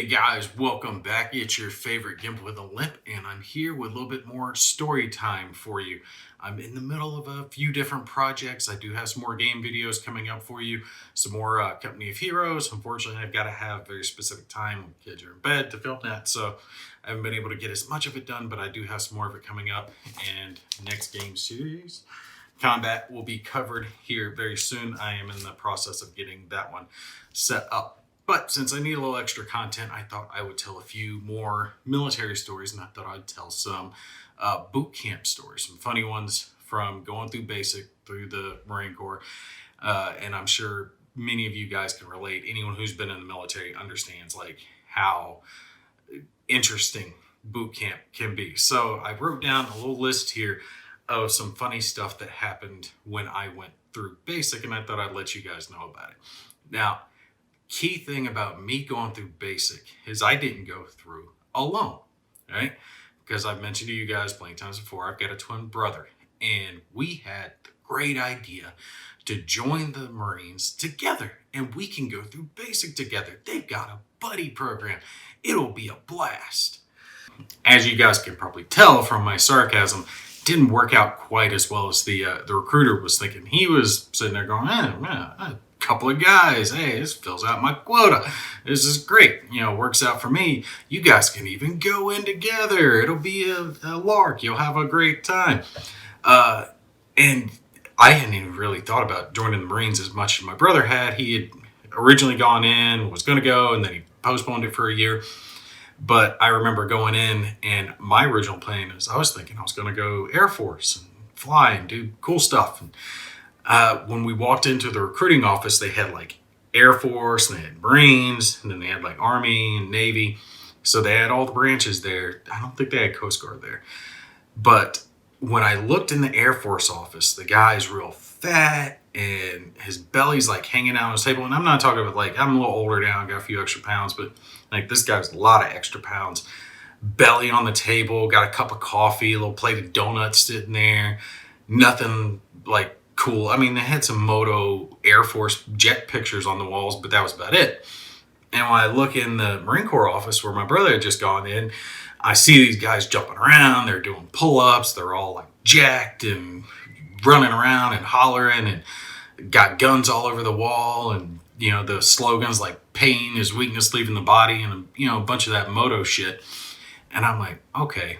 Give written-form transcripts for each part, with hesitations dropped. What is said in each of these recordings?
Hey guys, welcome back. It's your favorite Gimp with a Limp, and I'm here with a little bit more story time for you. I'm in the middle of a few different projects. I do have some more game videos coming up for you, some more Company of Heroes. Unfortunately, I've got to have very specific time when kids are in bed to film that, so I haven't been able to get as much of it done, but I do have some more of it coming up. And next game series, Combat, will be covered here very soon. I am in the process of getting that one set up. But since I need a little extra content, I thought I would tell a few more military stories, and I thought I'd tell some boot camp stories, some funny ones from going through basic, through the Marine Corps. And I'm sure many of you guys can relate. Anyone who's been in the military understands like how interesting boot camp can be. So I wrote down a little list here of some funny stuff that happened when I went through basic, and I thought I'd let you guys know about it. Now, key thing about me going through basic is I didn't go through alone, right? Because I've mentioned to you guys plenty of times before, I've got a twin brother, and we had the great idea to join the Marines together, and we can go through basic together. They've got a buddy program. It'll be a blast. As you guys can probably tell from my sarcasm, it didn't work out quite as well as the recruiter was thinking. He was sitting there going, couple of guys, hey, this fills out my quota, this is great, works out for me, you guys can even go in together, it'll be a lark, you'll have a great time. And I hadn't even really thought about joining the Marines as much as my brother had. He had originally gone in, was going to go, and then he postponed it for a year. But I remember going in, and my original plan is I was thinking I was going to go Air Force and fly and do cool stuff. And when we walked into the recruiting office, they had like Air Force, and they had Marines, and then they had like Army and Navy. So they had all the branches there. I don't think they had Coast Guard there. But when I looked in the Air Force office, the guy's real fat and his belly's like hanging out on his table. And I'm not talking about like, I'm a little older now, got a few extra pounds, but like this guy's a lot of extra pounds. Belly on the table, got a cup of coffee, a little plate of donuts sitting there. Nothing like cool. I mean, they had some Moto Air Force jet pictures on the walls, but that was about it. And when I look in the Marine Corps office where my brother had just gone in, I see these guys jumping around. They're doing pull-ups. They're all like jacked and running around and hollering and got guns all over the wall. And, the slogans like pain is weakness leaving the body and, a bunch of that Moto shit. And I'm like, okay,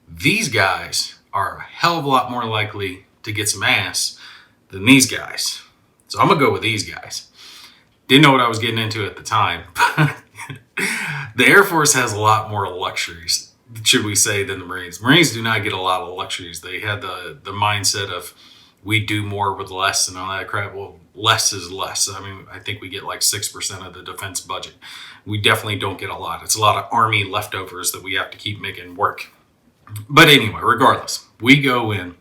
these guys are a hell of a lot more likely to get some ass than these guys. So I'm going to go with these guys. Didn't know what I was getting into at the time, but the Air Force has a lot more luxuries, should we say, than the Marines. Marines do not get a lot of luxuries. They had the mindset of we do more with less and all that crap. Well, less is less. I mean, I think we get like 6% of the defense budget. We definitely don't get a lot. It's a lot of Army leftovers that we have to keep making work. But anyway, regardless, we go in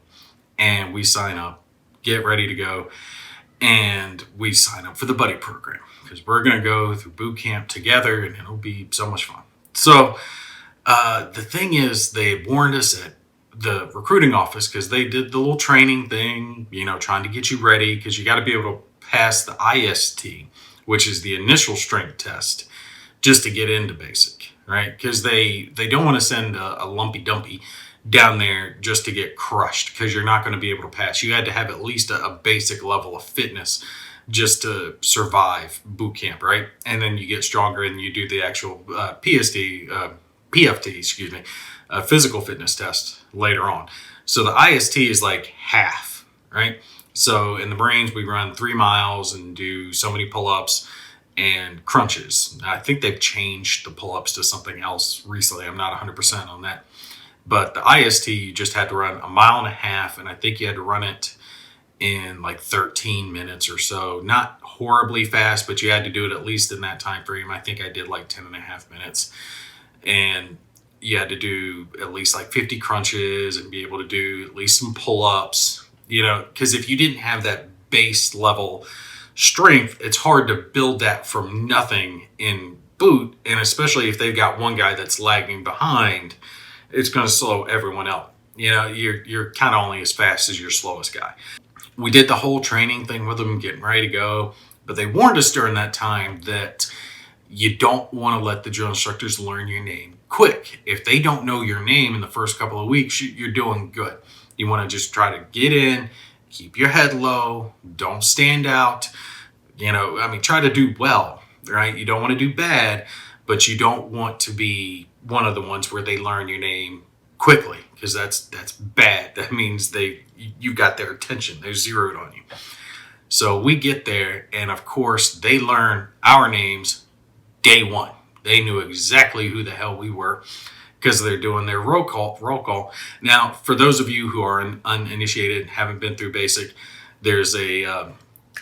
and we sign up, get ready to go, and we sign up for the buddy program because we're going to go through boot camp together and it'll be so much fun. So the thing is, they warned us at the recruiting office because they did the little training thing, trying to get you ready because you got to be able to pass the IST, which is the initial strength test, just to get into basic, right? Because they don't want to send a lumpy dumpy down there just to get crushed because you're not going to be able to pass. You had to have at least a basic level of fitness just to survive boot camp, right? And then you get stronger and you do the actual PFT, physical fitness test later on. So the IST is like half, right? So in the Marines, we run 3 miles and do so many pull-ups and crunches. I think they've changed the pull-ups to something else recently. I'm not 100% on that. But the IST, you just had to run 1.5 miles, and I think you had to run it in like 13 minutes or so. Not horribly fast, but you had to do it at least in that time frame. I think I did like 10.5 minutes. And you had to do at least like 50 crunches and be able to do at least some pull-ups, because if you didn't have that base level strength, it's hard to build that from nothing in boot. And especially if they've got one guy that's lagging behind, it's going to slow everyone else. You're kind of only as fast as your slowest guy. We did the whole training thing with them, getting ready to go. But they warned us during that time that you don't want to let the drill instructors learn your name quick. If they don't know your name in the first couple of weeks, you're doing good. You want to just try to get in, keep your head low, don't stand out. Try to do well, right? You don't want to do bad, but you don't want to be one of the ones where they learn your name quickly, because that's bad. That means you got their attention. They're zeroed on you. So we get there, and of course they learn our names day one. They knew exactly who the hell we were because they're doing their roll call. Now, for those of you who are uninitiated, haven't been through basic, there's a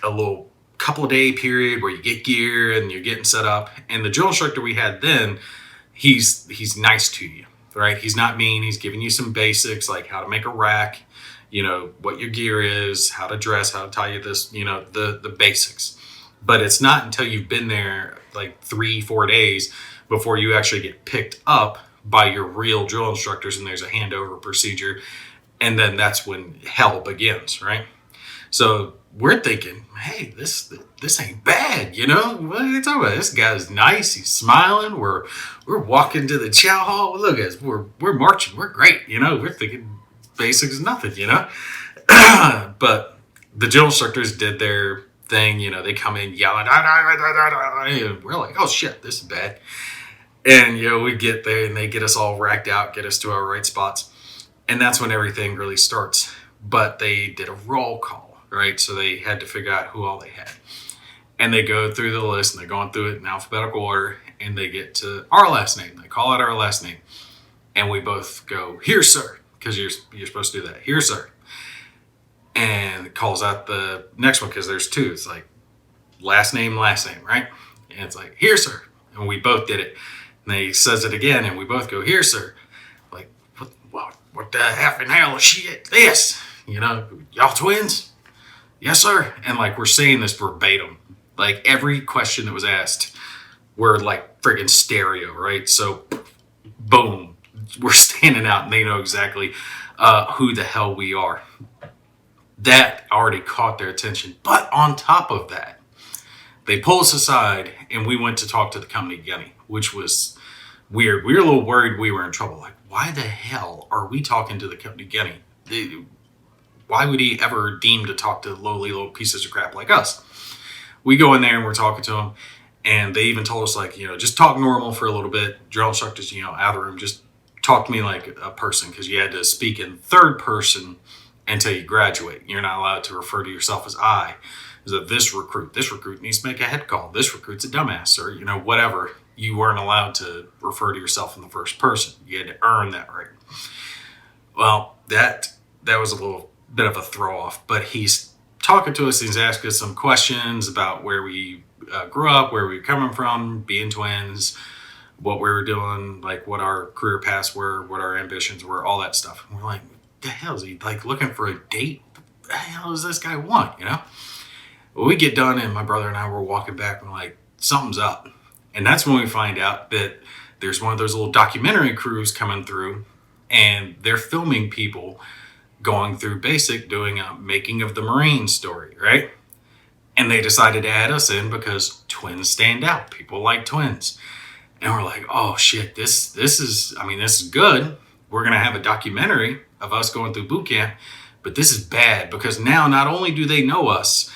little couple of day period where you get gear and you're getting set up. And the drill instructor we had then, he's nice to you, right? He's not mean. He's giving you some basics, like how to make a rack, what your gear is, how to dress, how to tie you this, the basics. But it's not until you've been there like 3-4 days before you actually get picked up by your real drill instructors, and there's a handover procedure. And then that's when hell begins, right? So we're thinking, hey, this ain't bad, What are you talking about? This guy's nice. He's smiling. We're walking to the chow hall. Look at us. We're marching. We're great. We're thinking basics is nothing, But the drill instructors did their thing. They come in yelling, and we're like, oh shit, this is bad. And we get there and they get us all racked out, get us to our right spots, and that's when everything really starts. But they did a roll call, right? So they had to figure out who all they had, and they go through the list and they're going through it in alphabetical order, and they get to our last name. They call out our last name, and we both go, here, sir, because you're supposed to do that. Here, sir. And it calls out the next one because there's two. It's like last name, right? And it's like, here, sir. And we both did it. And he says it again, and we both go, here, sir. Like, what the half in hell shit this? Y'all twins? Yes, sir. And like, we're saying this verbatim. Like, every question that was asked, we're like friggin' stereo, right? So, boom, we're standing out, and they know exactly who the hell we are. That already caught their attention. But on top of that, they pull us aside, and we went to talk to the company Gunny, which was weird. We were a little worried we were in trouble. Like, why the hell are we talking to the company Gunny? Why would he ever deem to talk to lowly little pieces of crap like us? We go in there, and we're talking to him, and they even told us, like, just talk normal for a little bit. Drill instructors, out of the room, just talk to me like a person, because you had to speak in third person until you graduate. You're not allowed to refer to yourself as I. That this recruit needs to make a head call. This recruit's a dumbass, or whatever. You weren't allowed to refer to yourself in the first person. You had to earn that right. Well, that was a little bit of a throw off. But he's talking to us. He's asking us some questions about where we grew up, where we were coming from, being twins, what we were doing, like what our career paths were, what our ambitions were, all that stuff. And we're like, what the hell is he like looking for a date? What the hell does this guy want? Well, we get done, and my brother and I were walking back, and we're like, something's up. And that's when we find out that there's one of those little documentary crews coming through, and they're filming people going through basic, doing a making of the Marine story, right? And they decided to add us in because twins stand out. People like twins. And we're like, oh shit, this is good. We're going to have a documentary of us going through boot camp, but this is bad because now not only do they know us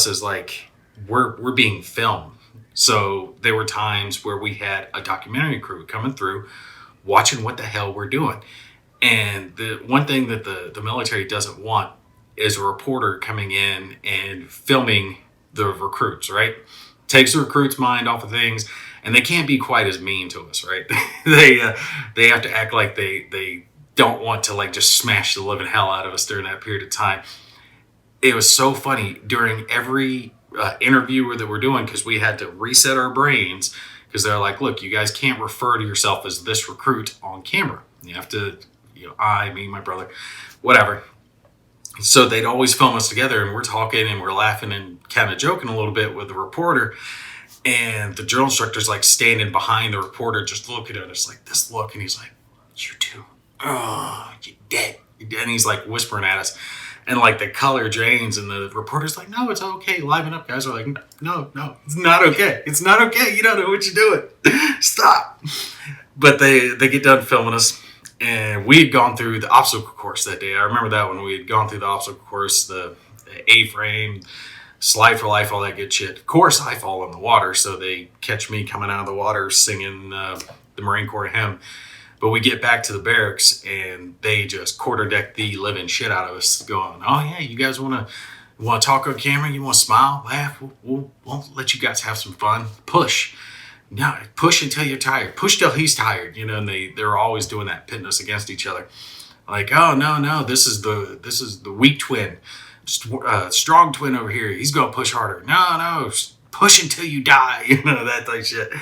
as like we're being filmed. So there were times where we had a documentary crew coming through watching what the hell we're doing. And the one thing that the military doesn't want is a reporter coming in and filming the recruits, right? Takes the recruit's mind off of things, and they can't be quite as mean to us, right? They have to act like they don't want to like just smash the living hell out of us during that period of time. It was so funny during every interview that we're doing, because we had to reset our brains, because they're like, look, you guys can't refer to yourself as this recruit on camera. You have to, my brother, whatever. So they'd always film us together, and we're talking and we're laughing and kind of joking a little bit with the reporter. And the drill instructor's like standing behind the reporter, just looking at us like this look. And he's like, you two, oh, you're dead. And he's like whispering at us. And like the color drains, and the reporter's like, "No, it's okay. Liven up." Guys are like, "No, no, it's not okay. It's not okay. You don't know what you're doing. Stop." But they get done filming us, and we had gone through the obstacle course that day. I remember that when we had gone through the obstacle course, the A-frame, slide for life, all that good shit. Of course, I fall in the water, so they catch me coming out of the water singing the Marine Corps hymn. But we get back to the barracks, and they just quarterdeck the living shit out of us, going, "Oh yeah, you guys want to talk on camera? You want to smile, laugh? We'll let you guys have some fun. Push, no, push until you're tired. Push till he's tired." And they're always doing that, pitting us against each other. Like, "Oh no, this is the weak twin, strong twin over here. He's gonna push harder. No, push until you die." That type of shit.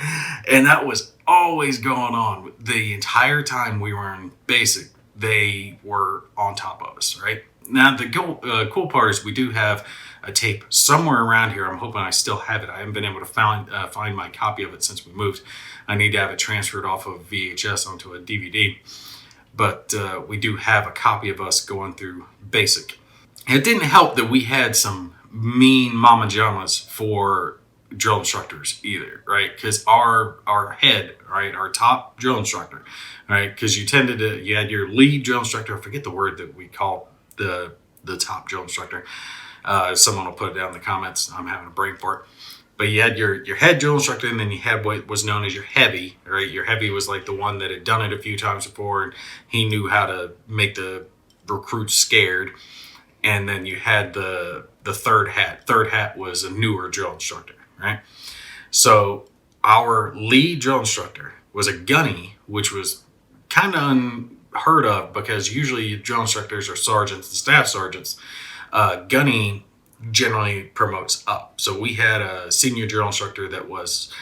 And that was always going on the entire time we were in basic. They were on top of us, right? Now the cool part is we do have a tape somewhere around here. I'm hoping I still have it. I haven't been able to find my copy of it since we moved. I need to have it transferred off of VHS onto a DVD. But we do have a copy of us going through basic. It didn't help that we had some mean mama jamas for drill instructors either, right? Because our head, right, our top drill instructor, right, because you had your lead drill instructor. I forget the word that we call the top drill instructor. Someone will put it down in the comments. I'm having a brain fart. But you had your head drill instructor, and then you had what was known as your heavy, right? Your heavy was like the one that had done it a few times before, and he knew how to make the recruits scared. And then you had the third hat. Third hat was a newer drill instructor, right? So our lead drill instructor was a gunny, which was kind of unheard of because usually drill instructors are sergeants and staff sergeants. Gunny generally promotes up. So we had a senior drill instructor that was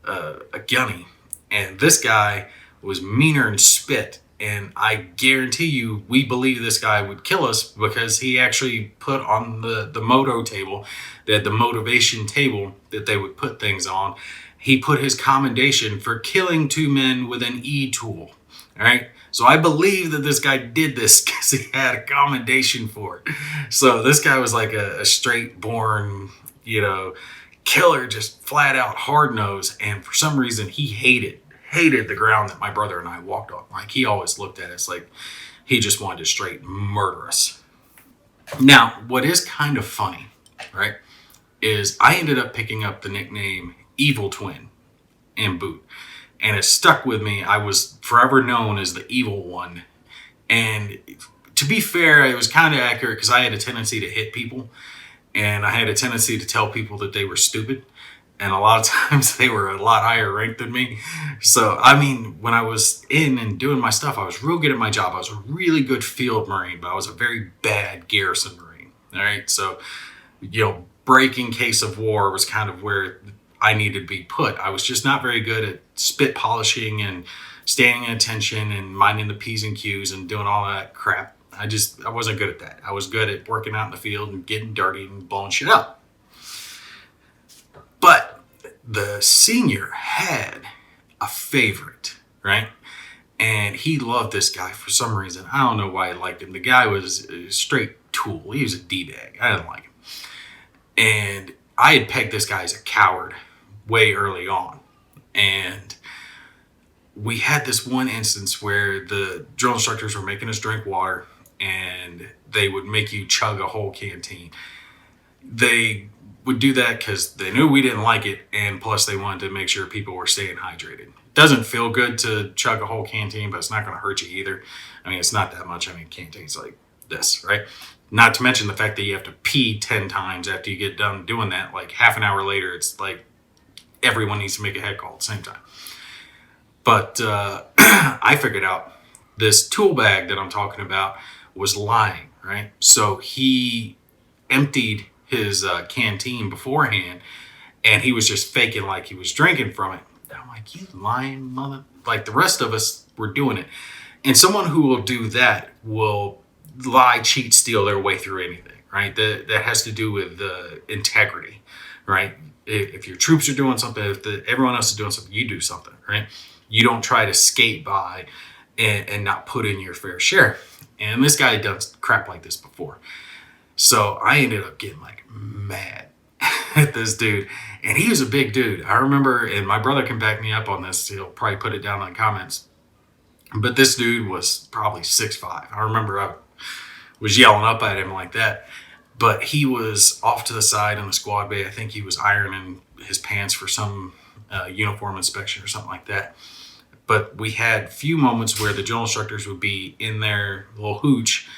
a gunny, and this guy was meaner than spit. And I guarantee you, we believe this guy would kill us because he actually put on the moto table, the motivation table that they would put things on. He put his commendation for killing 2 men with an E tool. All right. So I believe that this guy did this because he had a commendation for it. So this guy was like a straight born, killer, just flat out hard nose. And for some reason, he hated the ground that my brother and I walked on. Like, he always looked at us like he just wanted to straight murder us. Now, what is kind of funny, right, is I ended up picking up the nickname Evil Twin in Boot. And it stuck with me. I was forever known as the evil one. And to be fair, it was kind of accurate because I had a tendency to hit people. And I had a tendency to tell people that they were stupid. And a lot of times they were a lot higher ranked than me. So, I mean, when I was in and doing my stuff, I was real good at my job. I was a really good field Marine, but I was a very bad garrison Marine. All right. So, break in case of war was kind of where I needed to be put. I was just not very good at spit polishing and standing in attention and minding the P's and Q's and doing all that crap. I wasn't good at that. I was good at working out in the field and getting dirty and blowing shit up. But the senior had a favorite, right? And he loved this guy for some reason. I don't know why he liked him. The guy was a straight tool. He was a D-bag. I didn't like him. And I had pegged this guy as a coward way early on. And we had this one instance where the drill instructors were making us drink water, and they would make you chug a whole canteen. They would do that because they knew we didn't like it, and plus they wanted to make sure people were staying hydrated. It doesn't feel good to chug a whole canteen, but it's not going to hurt you either. I mean, it's not that much. I mean, canteens like this, right? Not to mention the fact that you have to pee 10 times after you get done doing that. Like half an hour later, it's like everyone needs to make a head call at the same time. But I figured out this tool bag that I'm talking about was lying, right? So he emptied his canteen beforehand, and he was just faking like he was drinking from it. And I'm like, you lying mother. Like, the rest of us were doing it. And someone who will do that will lie, cheat, steal their way through anything, right? That has to do with integrity, right? If your troops are doing something, if everyone else is doing something, you do something, right? You don't try to skate by and not put in your fair share. And this guy had done crap like this before. So I ended up getting like mad at this dude. And he was a big dude. I remember, and my brother can back me up on this. He'll probably put it down in the comments. But this dude was probably 6'5". I remember I was yelling up at him like that. But he was off to the side in the squad bay. I think he was ironing his pants for some uniform inspection or something like that. But we had few moments where the drill instructors would be in their little hooch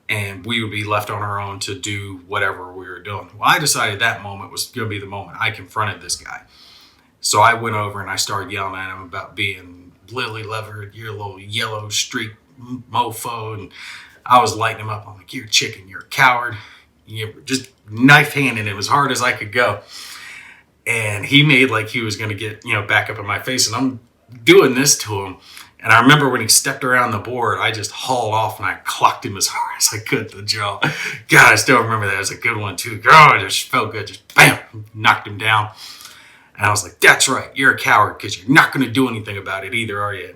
and we would be left on our own to do whatever we were doing. Well, I decided that moment was going to be the moment I confronted this guy. So I went over and I started yelling at him about being lily levered, you're a little yellow streak mofo. And I was lighting him up. I'm like, you're a chicken, you're a coward. You just knife handing him as hard as I could go. And he made like he was going to get, back up in my face. And I'm doing this to him. And I remember when he stepped around the board, I just hauled off and I clocked him as hard as I could to the jaw. God, I still remember that. It was a good one too. God, it just felt good. Just bam, knocked him down. And I was like, that's right. You're a coward because you're not going to do anything about it either, are you?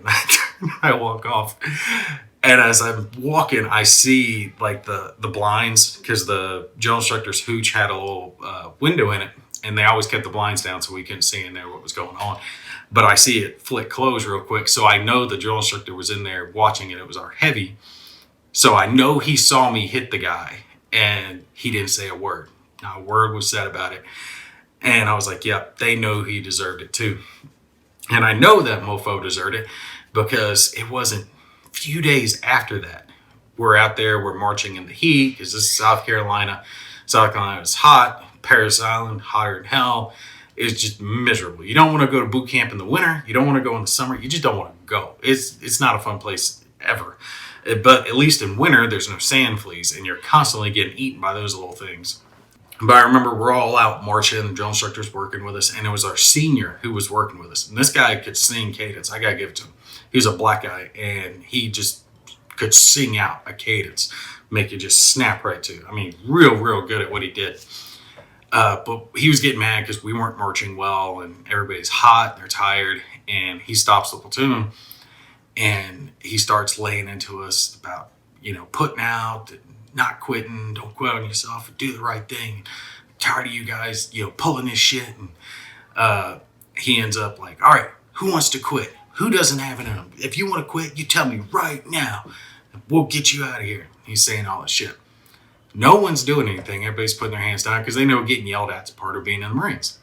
And I walk off. And as I'm walking, I see like the blinds, because the drill instructor's hooch had a little window in it. And they always kept the blinds down so we couldn't see in there what was going on. But I see it flick close real quick. So I know the drill instructor was in there watching it. It was our heavy. So I know he saw me hit the guy and he didn't say a word. Not a word was said about it. And I was like, yep, they know he deserved it too. And I know that mofo deserved it because it wasn't a few days after that. We're out there, we're marching in the heat because this is South Carolina. South Carolina is hot. Paris Island, hotter than hell. It's just miserable. You don't want to go to boot camp in the winter. You don't want to go in the summer. You just don't want to go. It's not a fun place ever. But at least in winter, there's no sand fleas, and you're constantly getting eaten by those little things. But I remember we're all out marching, the drill instructor's working with us, and it was our senior who was working with us. And this guy could sing cadence. I got to give it to him. He was a black guy, and he just could sing out a cadence, make you just snap right to. I mean, real good at what he did. But he was getting mad because we weren't marching well and everybody's hot, they're tired, and he stops the platoon and he starts laying into us about, putting out, not quitting, don't quit on yourself, do the right thing. I'm tired of you guys, pulling this shit. And he ends up like, all right, who wants to quit? Who doesn't have it in them? If you want to quit, you tell me right now. We'll get you out of here. He's saying all this shit. No one's doing anything. Everybody's putting their hands down because they know getting yelled at is part of being in the Marines.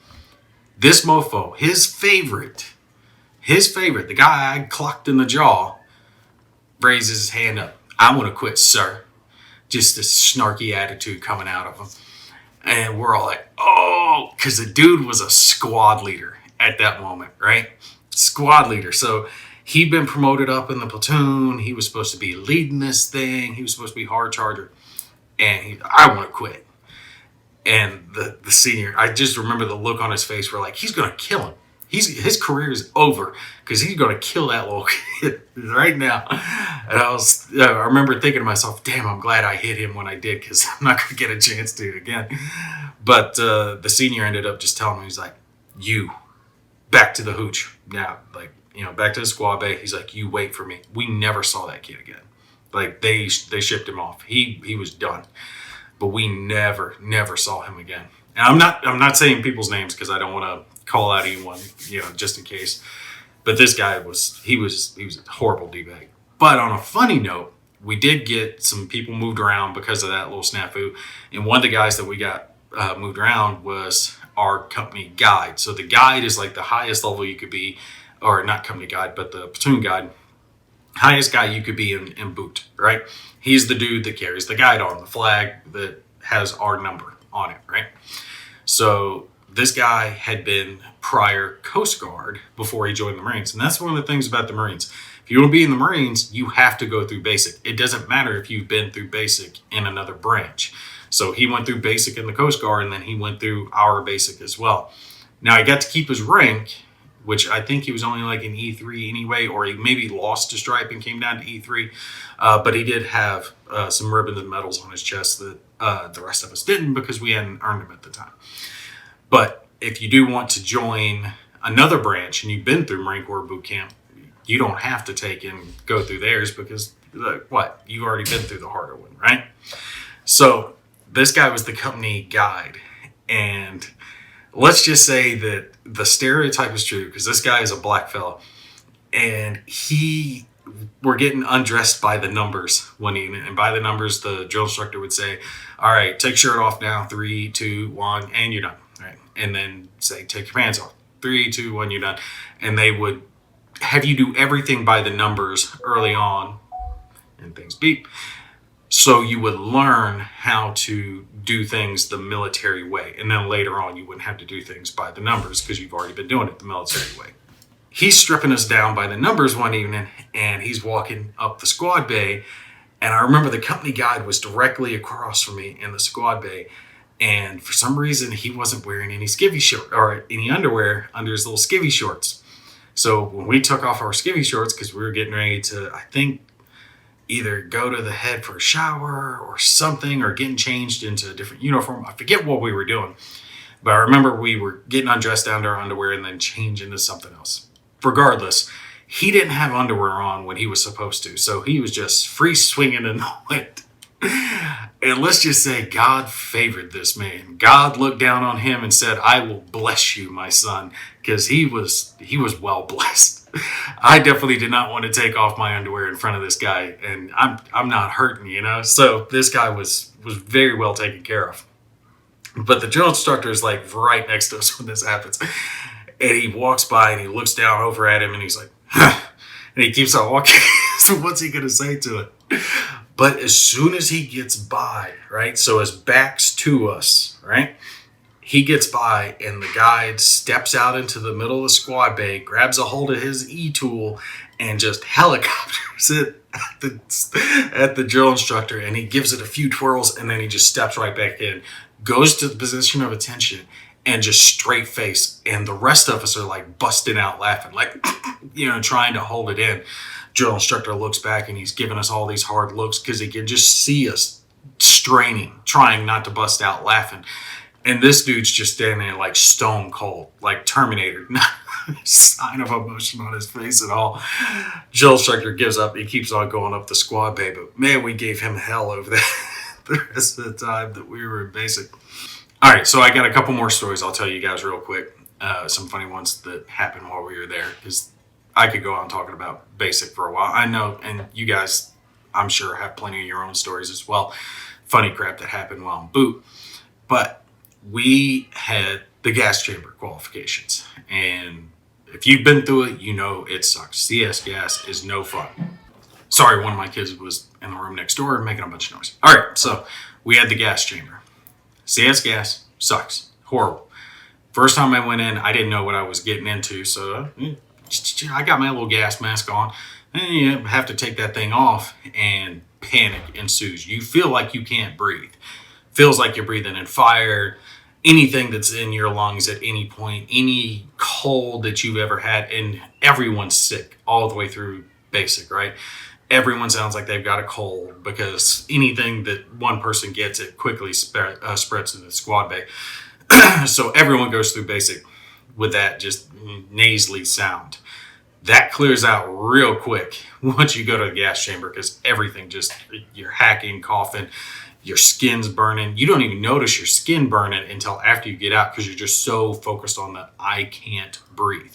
This mofo, his favorite, the guy I clocked in the jaw, raises his hand up. I want to quit, sir. Just this snarky attitude coming out of him. And we're all like, oh, because the dude was a squad leader at that moment, right? Squad leader. So he'd been promoted up in the platoon. He was supposed to be leading this thing. He was supposed to be hard charger. And I want to quit. And the senior, I just remember the look on his face where like, he's going to kill him. His career is over because he's going to kill that little kid right now. And I remember thinking to myself, damn, I'm glad I hit him when I did because I'm not going to get a chance to do it again. But the senior ended up just telling me, he's like, you, back to the hooch. Now, like, back to the squad bay. He's like, you wait for me. We never saw that kid again. Like they shipped him off. He was done. But we never saw him again. And I'm not saying people's names because I don't want to call out anyone, just in case. But this guy was a horrible D-bag. But on a funny note, we did get some people moved around because of that little snafu. And one of the guys that we got moved around was our company guide. So the guide is like the highest level you could be, or not company guide, but the platoon guide. Highest guy you could be in boot, right? He's the dude that carries the guide on the flag that has our number on it, right? So this guy had been prior Coast Guard before he joined the Marines. And that's one of the things about the Marines. If you want to be in the Marines, you have to go through basic. It doesn't matter if you've been through basic in another branch. So he went through basic in the Coast Guard and then he went through our basic as well. Now he got to keep his rank, which I think he was only like in E3 anyway, or he maybe lost a stripe and came down to E3. But he did have some ribbons and medals on his chest that the rest of us didn't because we hadn't earned them at the time. But if you do want to join another branch and you've been through Marine Corps boot camp, you don't have to take and go through theirs because you've already been through the harder one, right? So This guy was the company guide. And let's just say that the stereotype is true because this guy is a black fella. And we're getting undressed by the numbers one evening. And by the numbers, the drill instructor would say, all right, take your shirt off now. 3, 2, 1, and you're done. All right. And then say, take your pants off. 3, 2, 1, you're done. And they would have you do everything by the numbers early on, and things beep. So you would learn how to do things the military way. And then later on, you wouldn't have to do things by the numbers because you've already been doing it the military way. He's stripping us down by the numbers one evening, and he's walking up the squad bay. And I remember the company guide was directly across from me in the squad bay. And for some reason, he wasn't wearing any skivvy short or any underwear under his little skivvy shorts. So when we took off our skivvy shorts, because we were getting ready to, I think, either go to the head for a shower or something, or getting changed into a different uniform. I forget what we were doing. But I remember we were getting undressed down to our underwear and then change into something else. Regardless, he didn't have underwear on when he was supposed to. So he was just free swinging in the wind. And let's just say God favored this man. God looked down on him and said, I will bless you, my son, because he was well blessed. I definitely did not want to take off my underwear in front of this guy, and I'm not hurting, you know. So this guy was very well taken care of. But the drill instructor is like right next to us when this happens. And he walks by and he looks down over at him and he's like, huh. And he keeps on walking. So what's he going to say to it? But as soon as he gets by, right? So his back's to us, right? He gets by and the guide steps out into the middle of the squad bay, grabs a hold of his E-tool and just helicopters it at the drill instructor. And he gives it a few twirls and then he just steps right back in, goes to the position of attention and just straight face. And the rest of us are like busting out laughing, like, you know, trying to hold it in. Drill instructor looks back and he's giving us all these hard looks because he can just see us straining, trying not to bust out laughing. And this dude's just standing there like stone cold, like Terminator. Not a sign of emotion on his face at all. Drill instructor gives up. He keeps on going up the squad bay. But man, we gave him hell over that the rest of the time that we were in basic. All right, so I got a couple more stories I'll tell you guys real quick. Some funny ones that happened while we were there, because I could go on talking about basic for a while. I know, and you guys, I'm sure, have plenty of your own stories as well. Funny crap that happened while in boot. But we had the gas chamber qualifications. And if you've been through it, you know it sucks. CS gas is no fun. Sorry, one of my kids was in the room next door making a bunch of noise. All right, so we had the gas chamber. CS gas sucks. Horrible. First time I went in, I didn't know what I was getting into, so I got my little gas mask on, and you have to take that thing off, and panic ensues. You feel like you can't breathe. Feels like you're breathing in fire. Anything that's in your lungs at any point, any cold that you've ever had, and everyone's sick all the way through basic, right? Everyone sounds like they've got a cold because anything that one person gets, it quickly spreads to the squad bay. So everyone goes through basic with that just nasally sound. That clears out real quick once you go to the gas chamber because everything just, you're hacking, coughing, your skin's burning. You don't even notice your skin burning until after you get out because you're just so focused on the I can't breathe.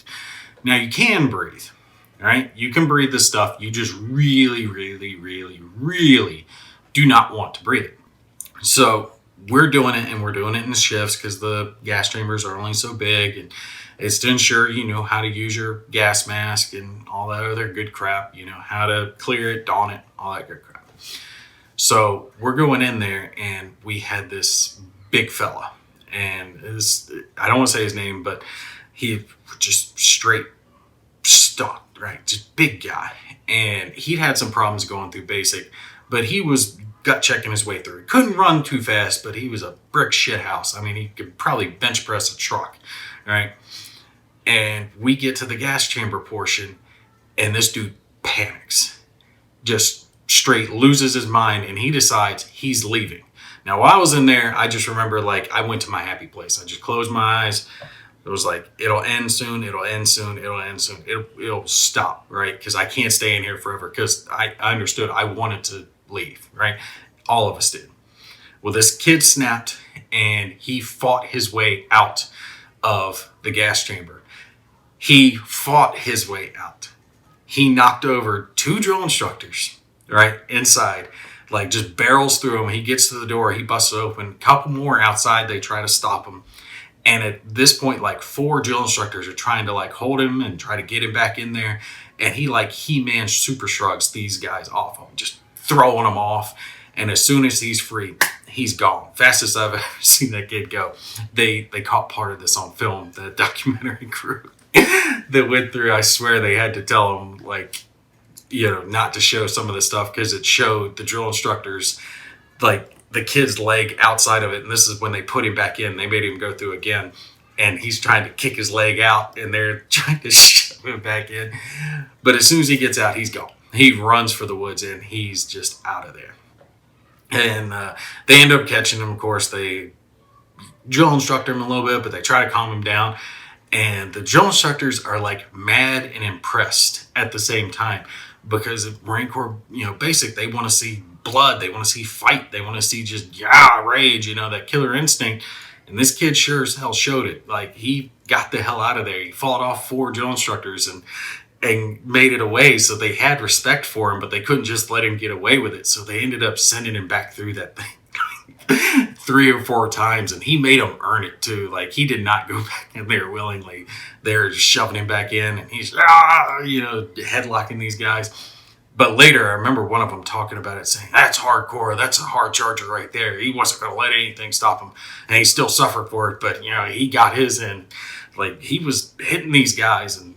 Now you can breathe. All right, you can breathe this stuff. You just really, really, really, really do not want to breathe it. So we're doing it, and we're doing it in shifts because the gas chambers are only so big, and it's to ensure you know how to use your gas mask and all that other good crap. You know how to clear it, don it, all that good crap. So we're going in there, and we had this big fella, and I don't want to say his name, but he just straight stuck. Right, just big guy, and he'd had some problems going through basic, but he was gut checking his way through. He couldn't run too fast, but he was a brick shit house. I mean, he could probably bench press a truck, right? And we get to the gas chamber portion, and this dude panics, just straight loses his mind, and he decides he's leaving. Now, while I was in there, I just remember like I went to my happy place. I just closed my eyes. It was like, it'll end soon, it'll end soon, it'll end soon. It'll stop, right? Because I can't stay in here forever because I understood I wanted to leave, right? All of us did. Well, this kid snapped and he fought his way out of the gas chamber. He fought his way out. He knocked over 2 drill instructors, right, inside, like just barrels through them. He gets to the door, he busts it open. A couple more outside, they try to stop him. And at this point, like 4 drill instructors are trying to like hold him and try to get him back in there. And he like He-Man super shrugs these guys off him, just throwing them off. And as soon as he's free, he's gone. Fastest I've ever seen that kid go. They caught part of this on film, the documentary crew that went through. I swear they had to tell him, like, not to show some of the stuff because it showed the drill instructors, like, the kid's leg outside of it. And this is when they put him back in. They made him go through again. And he's trying to kick his leg out and they're trying to shove him back in. But as soon as he gets out, he's gone. He runs for the woods and he's just out of there. And they end up catching him. Of course, they drill instruct him a little bit, but they try to calm him down. And the drill instructors are like mad and impressed at the same time because Marine Corps, basic, they want to see blood. They want to see fight. They want to see just, rage, that killer instinct. And this kid sure as hell showed it. Like, he got the hell out of there. He fought off 4 drill instructors and made it away. So they had respect for him, but they couldn't just let him get away with it. So they ended up sending him back through that thing 3 or 4 times. And he made them earn it too. Like, he did not go back in there willingly. They're just shoving him back in and he's, headlocking these guys. But later, I remember one of them talking about it, saying, that's hardcore. That's a hard charger right there. He wasn't going to let anything stop him. And he still suffered for it. But, he got his in. Like, he was hitting these guys. And,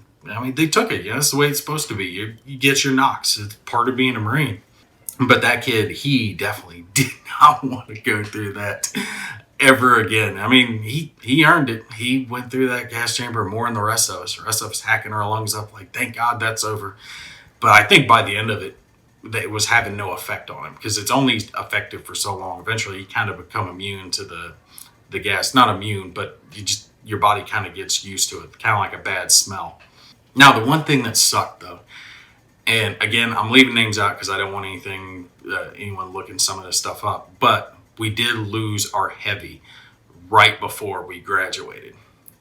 they took it. That's the way it's supposed to be. You get your knocks. It's part of being a Marine. But that kid, he definitely did not want to go through that ever again. He earned it. He went through that gas chamber more than the rest of us. The rest of us hacking our lungs up like, thank God that's over. But I think by the end of it, it was having no effect on him because it's only effective for so long. Eventually, you kind of become immune to the gas. Not immune, but your body kind of gets used to it, kind of like a bad smell. Now, the one thing that sucked, though, and again, I'm leaving names out because I don't want anyone looking some of this stuff up, but we did lose our heavy right before we graduated.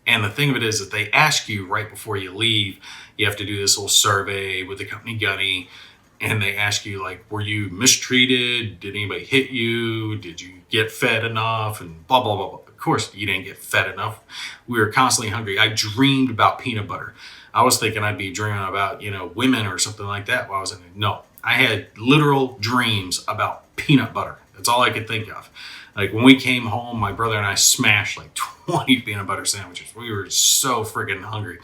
And the thing of it is that they ask you right before you leave, you have to do this little survey with the company gunny. And they ask you, like, were you mistreated? Did anybody hit you? Did you get fed enough? And blah, blah, blah, blah. Of course, you didn't get fed enough. We were constantly hungry. I dreamed about peanut butter. I was thinking I'd be dreaming about, women or something like that while I was in it. No, I had literal dreams about peanut butter. That's all I could think of. Like, when we came home, my brother and I smashed like 20 peanut butter sandwiches. We were so friggin' hungry.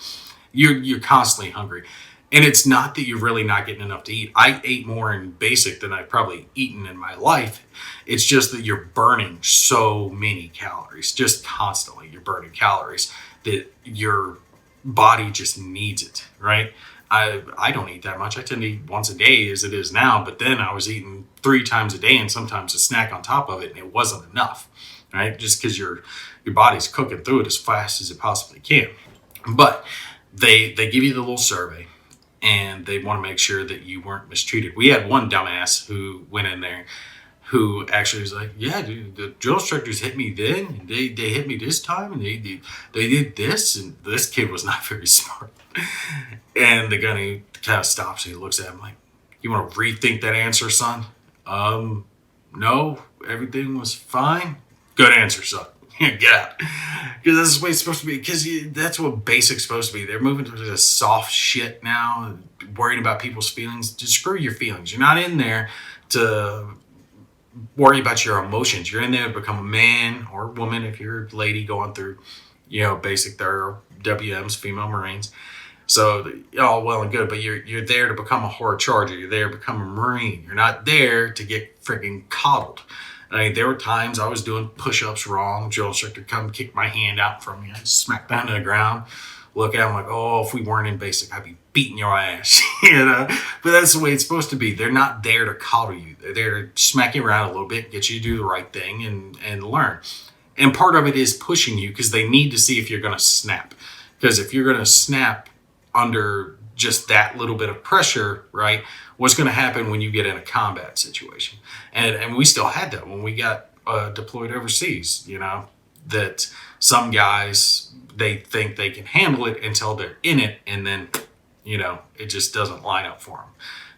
You're constantly hungry. And it's not that you're really not getting enough to eat. I ate more in basic than I've probably eaten in my life. It's just that you're burning so many calories. Just constantly you're burning calories that your body just needs it, right? I don't eat that much. I tend to eat once a day as it is now, but then I was eating 3 times a day and sometimes a snack on top of it, and it wasn't enough, right? Just because your body's cooking through it as fast as it possibly can. But they give you the little survey, and they want to make sure that you weren't mistreated. We had one dumbass who went in there who actually was like, yeah, dude, the drill instructors hit me then, and they hit me this time, and they did this, and this kid was not very smart. And the gunny kind of stops and he looks at him like, you want to rethink that answer, son? No, everything was fine. Good answer, son. Get out. Because that's the way it's supposed to be. Because that's what basic's supposed to be. They're moving to this soft shit now, worrying about people's feelings. Just screw your feelings. You're not in there to worry about your emotions. You're in there to become a man or woman if you're a lady going through, basic. There are WMs, female Marines. So, all well and good, but you're there to become a hard charger. You're there to become a Marine. You're not there to get freaking coddled. There were times I was doing push-ups wrong. Drill instructor come kick my hand out from me. I smack down to the ground. Look at him like, oh, if we weren't in basic, I'd be beating your ass. But that's the way it's supposed to be. They're not there to coddle you. They're there to smack you around a little bit, get you to do the right thing and learn. And part of it is pushing you because they need to see if you're going to snap. Because if you're going to snap under just that little bit of pressure, right, what's going to happen when you get in a combat situation? And we still had that when we got deployed overseas, that some guys, they think they can handle it until they're in it, and then it just doesn't line up for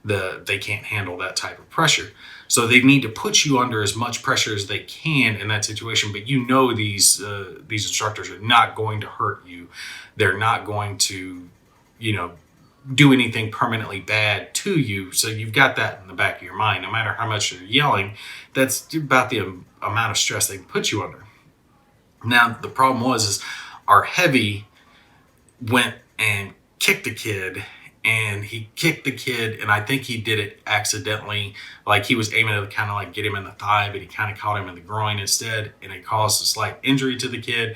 them. They can't handle that type of pressure, so they need to put you under as much pressure as they can in that situation. But these instructors are not going to hurt you. They're not going to do anything permanently bad to you. So you've got that in the back of your mind. No matter how much you're yelling, that's about the amount of stress they can put you under. Now, the problem is our heavy went and kicked the kid, and he kicked the kid, and I think he did it accidentally. Like, he was aiming to kind of like get him in the thigh, but he kind of caught him in the groin instead, and it caused a slight injury to the kid,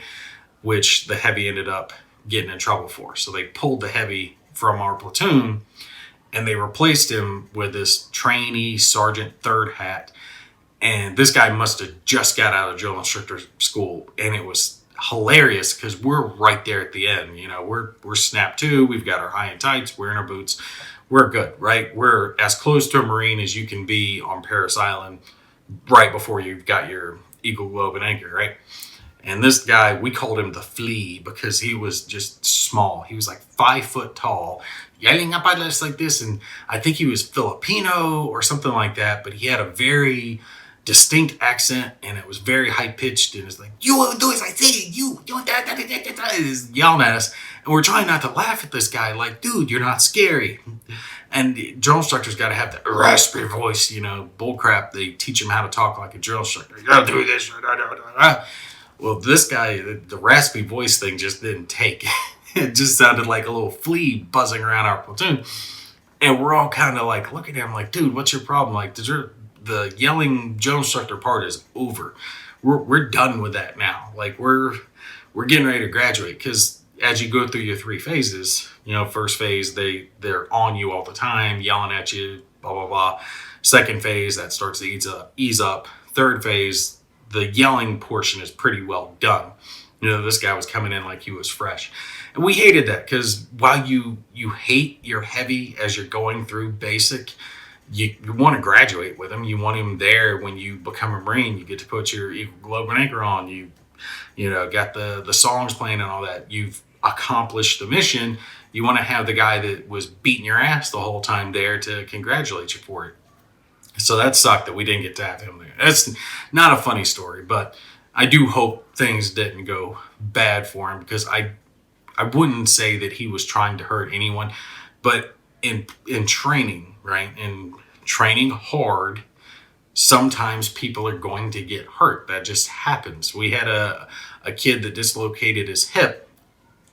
which the heavy ended up getting in trouble for. So they pulled the heavy from our platoon, and they replaced him with this trainee sergeant third hat. And this guy must have just got out of drill instructor school, and it was hilarious because we're right there at the end. We're snap to. We've got our high and tights. We're in our boots. We're good, right? We're as close to a Marine as you can be on Paris Island right before you've got your Eagle, Globe, and Anchor, right? And this guy, we called him the Flea because he was just small. He was like 5 foot tall, yelling up at us like this. And I think he was Filipino or something like that, but he had a very distinct accent, and it was very high pitched. And it's like, you won't do as I say, you don't da, da, da, da, da. He's yelling at us. And we're trying not to laugh at this guy, like, dude, you're not scary. And the drill instructor's got to have that raspy voice, bullcrap. They teach him how to talk like a drill instructor. You gotta do this. Well, this guy, the raspy voice thing just didn't take. It just sounded like a little flea buzzing around our platoon. And we're all kind of like looking at him like, dude, what's your problem? Like, the yelling drill instructor part is over. We're done with that now. Like, we're getting ready to graduate, because as you go through your 3 phases, first phase, they're on you all the time, yelling at you, blah, blah, blah. Second phase, that starts to ease up. Third phase, the yelling portion is pretty well done. This guy was coming in like he was fresh. And we hated that, because while you hate your heavy as you're going through basic, you want to graduate with him. You want him there when you become a Marine. You get to put your Eagle, Globe, and Anchor on. You got the songs playing and all that. You've accomplished the mission. You want to have the guy that was beating your ass the whole time there to congratulate you for it. So that sucked that we didn't get to have him there. That's not a funny story, but I do hope things didn't go bad for him, because I wouldn't say that he was trying to hurt anyone, but in training, right? In training hard, sometimes people are going to get hurt. That just happens. We had a kid that dislocated his hip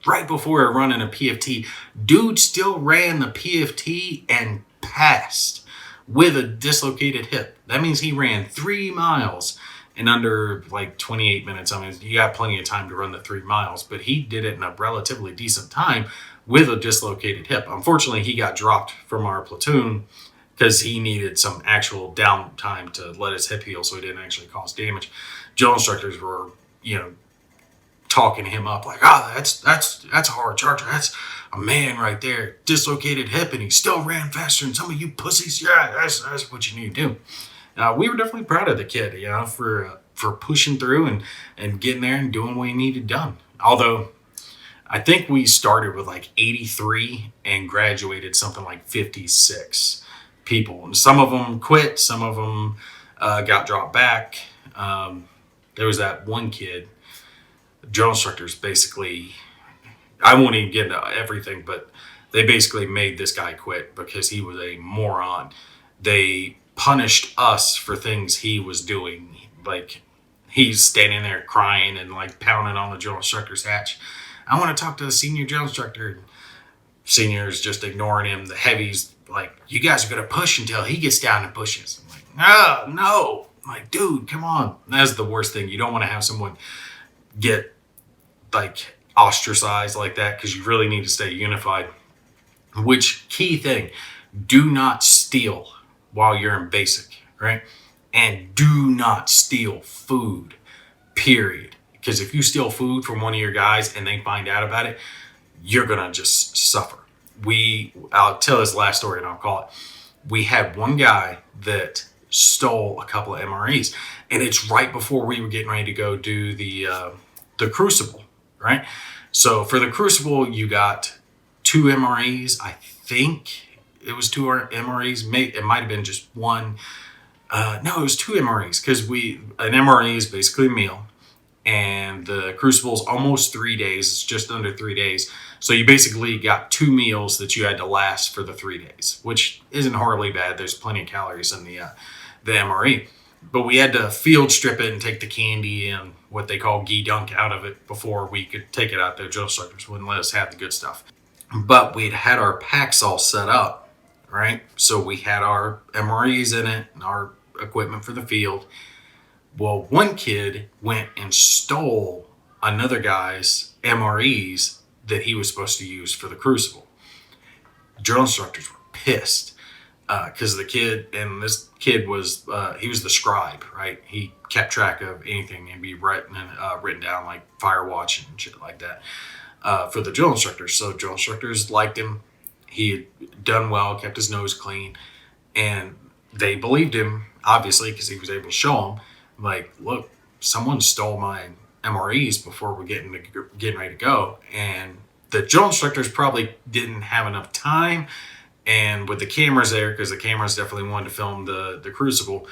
right before running a PFT. Dude still ran the PFT and passed with a dislocated hip. That means he ran 3 miles in under like 28 minutes. I mean, you got plenty of time to run the 3 miles, but he did it in a relatively decent time with a dislocated hip. Unfortunately, he got dropped from our platoon because he needed some actual downtime to let his hip heal, so he didn't actually cause damage. Drill instructors were, talking him up like, that's a hard charger. That's a man right there, dislocated hip, and he still ran faster than some of you pussies. Yeah, that's what you need to do. We were definitely proud of the kid, for pushing through and getting there and doing what he needed done. Although I think we started with like 83 and graduated something like 56 people. And some of them quit, some of them got dropped back. There was that one kid, drill instructors basically, I won't even get into everything, but they basically made this guy quit because he was a moron. They punished us for things he was doing. Like, he's standing there crying and like pounding on the drill instructor's hatch. I want to talk to the senior drill instructor. Senior's just ignoring him. The heavy's like, you guys are going to push until he gets down and pushes. I'm like, no. I'm like, dude, come on. That's the worst thing. You don't want to have someone get like ostracized like that, because you really need to stay unified. Which, key thing, do not steal while you're in basic, right? And do not steal food, period. Because if you steal food from one of your guys and they find out about it, you're going to just suffer. I'll tell this last story and I'll call it. We had one guy that stole a couple of MREs, and it's right before we were getting ready to go do the Crucible, right? So for the Crucible, you got 2 MREs. I think it was 2 MREs. It might have been just one. No, it was 2 MREs because an MRE is basically a meal, and the Crucible is almost 3 days. It's just under 3 days. So you basically got 2 meals that you had to last for the 3 days, which isn't horribly bad. There's plenty of calories in the MRE. But we had to field strip it and take the candy and what they call ghee dunk out of it before we could take it out there. Drill instructors wouldn't let us have the good stuff. But we'd had our packs all set up, right? So we had our MREs in it and our equipment for the field. Well, one kid went and stole another guy's MREs that he was supposed to use for the Crucible. Drill instructors were pissed because this kid was he was the scribe, right? He kept track of anything and be written down like Firewatch and shit like that for the drill instructors. So drill instructors liked him. He had done well, kept his nose clean, and they believed him, obviously, because he was able to show them, like, look, someone stole my MREs before we're getting ready to go. And the drill instructors probably didn't have enough time. And with the cameras there, because the cameras definitely wanted to film the Crucible,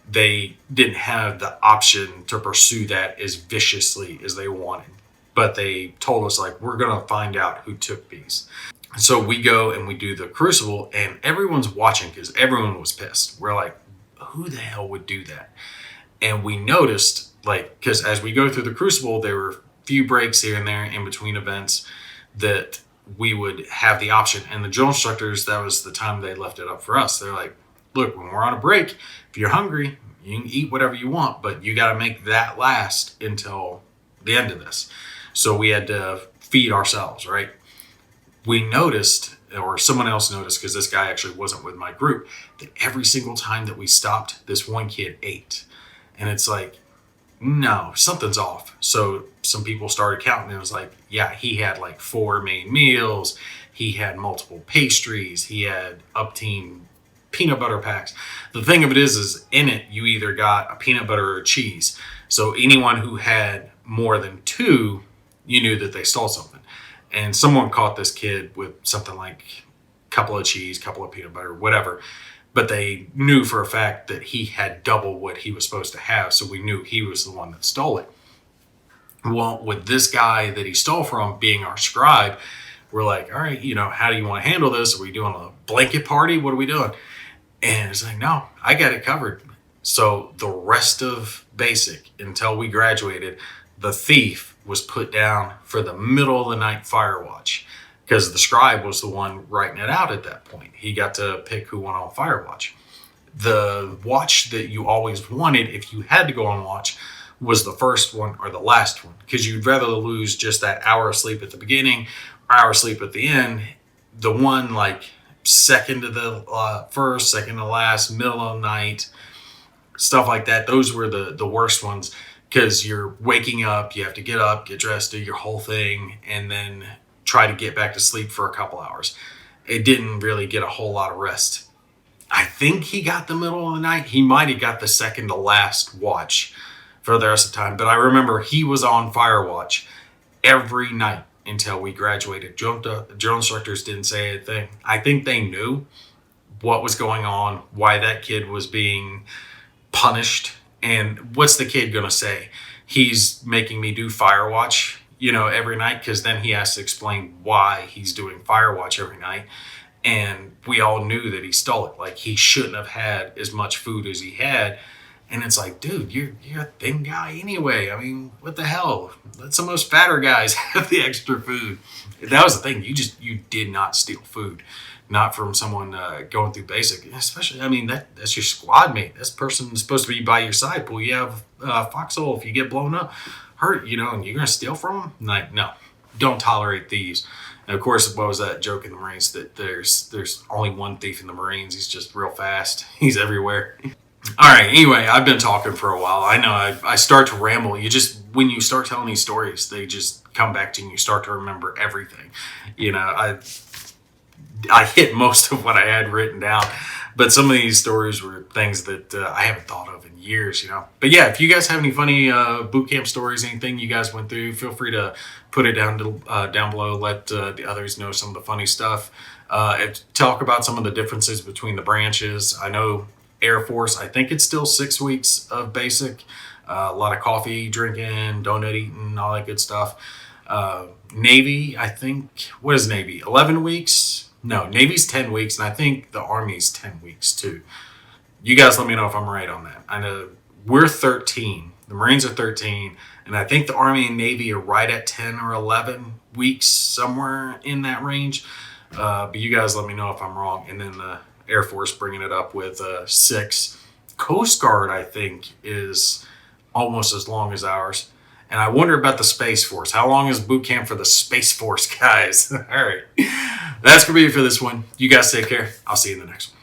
they didn't have the option to pursue that as viciously as they wanted. But they told us, like, we're going to find out who took these. So we go and we do the Crucible, and everyone's watching because everyone was pissed. We're like, who the hell would do that? And we noticed, like, because as we go through the Crucible, there were a few breaks here and there in between events that we would have the option. And the drill instructors, that was the time they left it up for us. They're like, look, when we're on a break, if you're hungry, you can eat whatever you want, but you got to make that last until the end of this. So we had to feed ourselves, right? We noticed, or someone else noticed, because this guy actually wasn't with my group, that every single time that we stopped, this one kid ate. And it's like, no, something's off. So some people started counting, and it was like, yeah, he had like 4 main meals. He had multiple pastries. He had Upteen peanut butter packs. The thing of it is in it, you either got a peanut butter or a cheese. So anyone who had more than 2, you knew that they stole something. And someone caught this kid with something like a couple of cheese, couple of peanut butter, whatever. But they knew for a fact that he had double what he was supposed to have. So we knew he was the one that stole it. Well, with this guy that he stole from being our scribe, we're like, all right, how do you want to handle this? Are we doing a blanket party? What are we doing? And it's like, no, I got it covered. So the rest of basic, until we graduated, the thief was put down for the middle of the night fire watch, because the scribe was the one writing it out at that point. He got to pick who went on fire watch. The watch that you always wanted, if you had to go on watch, was the first one or the last one, because you'd rather lose just that hour of sleep at the beginning, hour of sleep at the end. The one like second to the first, second to last, middle of the night, stuff like that, those were the worst ones. Because you're waking up, you have to get up, get dressed, do your whole thing, and then try to get back to sleep for a couple hours. It didn't really get a whole lot of rest. I think he got the middle of the night. He might have got the second to last watch for the rest of the time. But I remember he was on fire watch every night until we graduated. Drill instructors didn't say anything. I think they knew what was going on, why that kid was being punished. And what's the kid going to say? He's making me do fire watch, every night, because then he has to explain why he's doing fire watch every night. And we all knew that he stole it. Like, he shouldn't have had as much food as he had. And it's like, dude, you're a thin guy anyway. I mean, what the hell? Let some of those fatter guys have the extra food. That was the thing. You did not steal food. Not from someone going through basic. Especially, I mean, that's your squad mate. This person is supposed to be by your side. Well, you have foxhole if you get blown up, hurt, and you're going to steal from them? Like, no, don't tolerate thieves. And of course, what was that joke in the Marines, that there's only one thief in the Marines. He's just real fast. He's everywhere. All right, anyway, I've been talking for a while. I know I start to ramble. When you start telling these stories, they just come back to you and you start to remember everything. I hit most of what I had written down. But some of these stories were things that I haven't thought of in years, But yeah, if you guys have any funny boot camp stories, anything you guys went through, feel free to put it down below. Let the others know some of the funny stuff. Talk about some of the differences between the branches. I know Air Force, I think it's still 6 weeks of basic. A lot of coffee drinking, donut eating, all that good stuff. Navy, I think, what is Navy? 11 weeks? No, Navy's 10 weeks, and I think the Army's 10 weeks too. You guys let me know if I'm right on that. I know we're 13. The Marines are 13, and I think the Army and Navy are right at 10 or 11 weeks, somewhere in that range. But you guys let me know if I'm wrong. And then the Air Force bringing it up with 6. Coast Guard, I think, is almost as long as ours. And I wonder about the Space Force. How long is boot camp for the Space Force guys? All right. That's going to be it for this one. You guys take care. I'll see you in the next one.